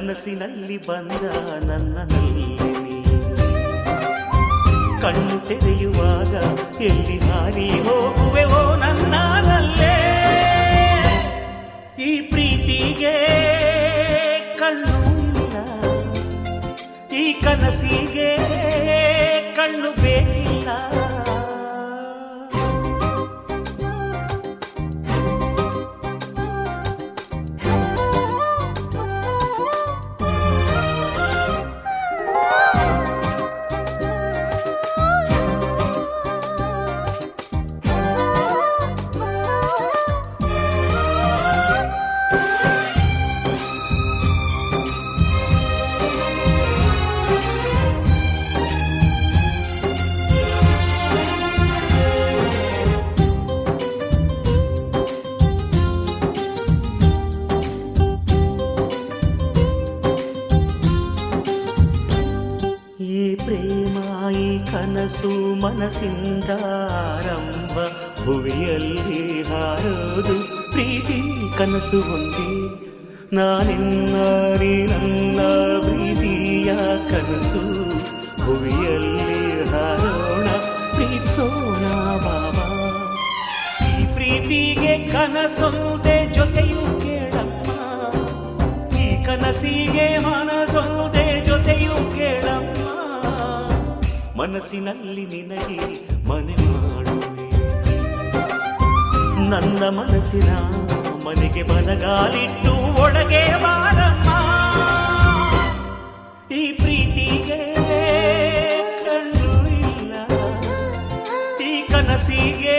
ಕನಸಿನಲ್ಲಿ ಬಂದ ನನ್ನಲ್ಲಿ ಕಣ್ಣು ತೆರೆಯುವಾಗ ಎಲ್ಲಿ ಹಾರಿ ಹೋಗುವೆವೋ ನನ್ನಲ್ಲೇ. ಈ ಪ್ರೀತಿಗೆ ಕಣ್ಣು ಇಲ್ಲ, ಈ ಕನಸಿಗೆ ಕಣ್ಣು ಬೇಕಿಲ್ಲ. ಕನಸು ಮನಸ್ಸಿಂದ ಆರಂಭ, ಭುವಿಯಲ್ಲಿ ಹಾರೋದು ಪ್ರೀತಿ ಕನಸು ಹೊಂದಿ. ನಾನಿನ್ನ ನನ್ನ ಪ್ರೀತಿಯ ಕನಸು, ಭುವಿಯಲ್ಲಿ ಹಾರೋಣ ಪ್ರೀತಿಸೋಣ ಬಾಬಾ. ಈ ಪ್ರೀತಿಗೆ ಕನಸೊಂದೆ ಜೊತೆಯು ಕೇಳಮ್ಮ, ಈ ಕನಸಿಗೆ ಮನಸೊಂದೆ ಜೊತೆಯು ಕೇಳಮ್ಮ. ಮನಸ್ಸಿನಲ್ಲಿ ನಿನಗೆ ಮನೆ ಮಾಡುವೆ, ನನ್ನ ಮನಸ್ಸಿನ ಮನೆಗೆ ಬಲಗಾಲಿಟ್ಟು ಒಳಗೆ ಬಾರಮ್ಮ. ಈ ಪ್ರೀತಿಗೆ ಕಣ್ಣು ಇಲ್ಲ, ಈ ಕನಸಿಗೆ